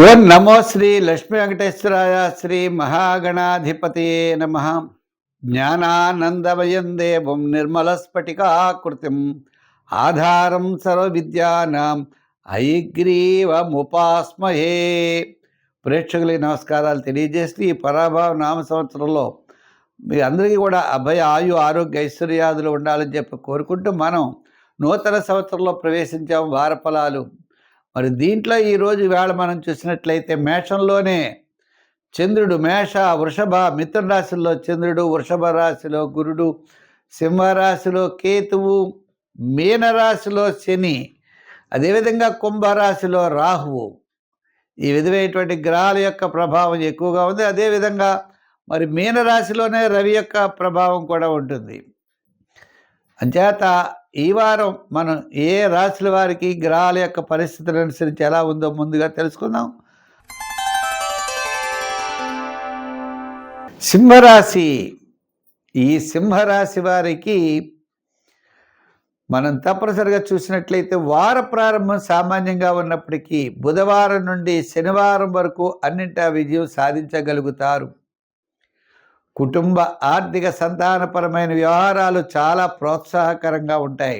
ఓం నమో శ్రీ లక్ష్మీ వెంకటేశ్వరాయ శ్రీ మహాగణాధిపతయే నమ. జ్ఞానానందమయం దేవం నిర్మలస్ఫటికాకృతిం ఆధారం సర్వవిద్యానాం హయగ్రీవముపాస్మహే. ప్రేక్షకులకి నమస్కారాలు తెలియజేస్తూ ఈ పరాభవ నామ సంవత్సరంలో మీ అందరికీ కూడా అభయ ఆయు ఆరోగ్య ఐశ్వర్యాదులు ఉండాలని చెప్పి కోరుకుంటూ మనం నూతన సంవత్సరంలో ప్రవేశించాము. వారఫలాలు మరి దీంట్లో ఈరోజు వేళ మనం చూసినట్లయితే మేషంలోనే చంద్రుడు, మేష వృషభ మిథున రాశిలో చంద్రుడు, వృషభ రాశిలో గురుడు, సింహరాశిలో కేతువు, మీనరాశిలో శని, అదేవిధంగా కుంభరాశిలో రాహువు. ఈ విధమైనటువంటి గ్రహాల యొక్క ప్రభావం ఎక్కువగా ఉంది. అదేవిధంగా మరి మీనరాశిలోనే రవి యొక్క ప్రభావం కూడా ఉంటుంది. అంచేత ఈ వారం మనం ఏ రాశుల వారికి గ్రహాల యొక్క పరిస్థితులను అనుసరించి ఎలా ఉందో ముందుగా తెలుసుకుందాం. సింహరాశి. ఈ సింహరాశి వారికి మనం తప్పనిసరిగా చూసినట్లయితే వార ప్రారంభం సామాన్యంగా ఉన్నప్పటికీ బుధవారం నుండి శనివారం వరకు అన్నింటా విజయం సాధించగలుగుతారు. కుటుంబ ఆర్థిక సంతానపరమైన వ్యవహారాలు చాలా ప్రోత్సాహకరంగా ఉంటాయి.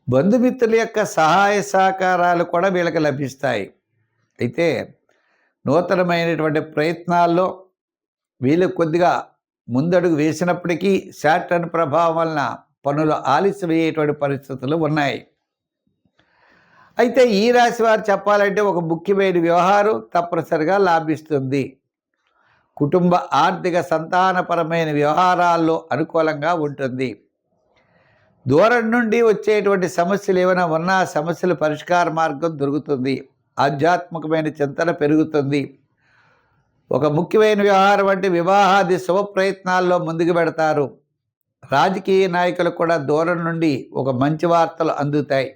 బంధుమిత్రుల యొక్క సహాయ సహకారాలు కూడా వీళ్ళకి లభిస్తాయి. అయితే నూతనమైనటువంటి ప్రయత్నాల్లో వీళ్ళు కొద్దిగా ముందడుగు వేసినప్పటికీ శాటర్న్ ప్రభావం వలన పనులు ఆలస్యమయ్యేటువంటి పరిస్థితులు ఉన్నాయి. అయితే ఈ రాశి వారు చెప్పాలంటే ఒక ముఖ్యమైన వ్యవహారం తప్పనిసరిగా లాభిస్తుంది. కుటుంబ ఆర్థిక సంతానపరమైన వ్యవహారాల్లో అనుకూలంగా ఉంటుంది. దూరం నుండి వచ్చేటువంటి సమస్యలు ఏమైనా ఉన్నా సమస్యల పరిష్కార మార్గం దొరుకుతుంది. ఆధ్యాత్మికమైన చింతన పెరుగుతుంది. ఒక ముఖ్యమైన వ్యవహారం అంటే వివాహాది శుభ ప్రయత్నాల్లో ముందుకు పెడతారు. రాజకీయ నాయకులు కూడా దూరం నుండి ఒక మంచి వార్తలు అందుతాయి.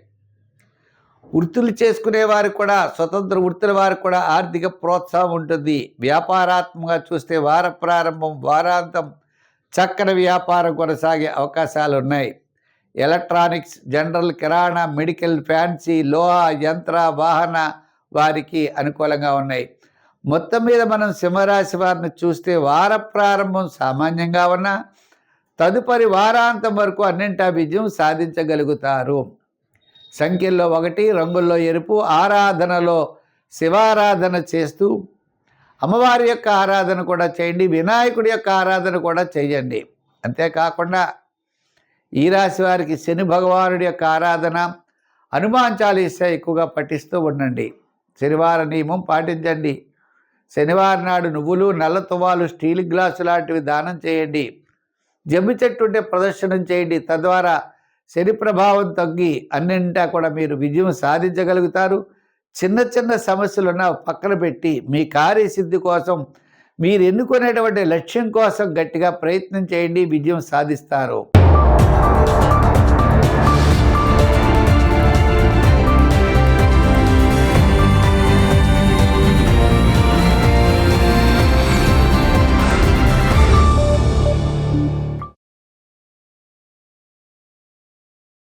వృత్తులు చేసుకునే వారికి కూడా, స్వతంత్ర వృత్తుల వారికి కూడా ఆర్థిక ప్రోత్సాహం ఉంటుంది. వ్యాపారాత్మకంగా చూస్తే వార ప్రారంభం, వారాంతం చక్కని వ్యాపారం కొనసాగే అవకాశాలు ఉన్నాయి. ఎలక్ట్రానిక్స్, జనరల్, కిరాణా, మెడికల్, ఫ్యాన్సీ, లోహ, యంత్ర, వాహన వారికి అనుకూలంగా ఉన్నాయి. మొత్తం మీద మనం సింహరాశి వారిని చూస్తే వార ప్రారంభం సామాన్యంగా ఉన్నా తదుపరి వారాంతం వరకు అన్నింటా విజయం సాధించగలుగుతారు. సంఖ్యల్లో 1, రంగుల్లో ఎరుపు, ఆరాధనలో శివారాధన చేస్తూ అమ్మవారి యొక్క ఆరాధన కూడా చేయండి. వినాయకుడి యొక్క ఆరాధన కూడా చేయండి. అంతేకాకుండా ఈ రాశి వారికి శని భగవానుడి యొక్క ఆరాధన, హనుమాన్ చాలీసా ఎక్కువగా పఠిస్తూ ఉండండి. శనివార నియమం పాటించండి. శనివారం నాడు నువ్వులు, నల్ల తువ్వాలు, స్టీల్ గ్లాసు లాంటివి దానం చేయండి. జమ్మి చెట్టు ఉంటే ప్రదర్శనం చేయండి. తద్వారా శని ప్రభావం తగ్గి అన్నింటా కూడా మీరు విజయం సాధించగలుగుతారు. చిన్న చిన్న సమస్యలున్న పక్కన పెట్టి మీ కార్యసిద్ధి కోసం, మీరు ఎన్నుకునేటువంటి లక్ష్యం కోసం గట్టిగా ప్రయత్నం చేయండి. విజయం సాధిస్తారు.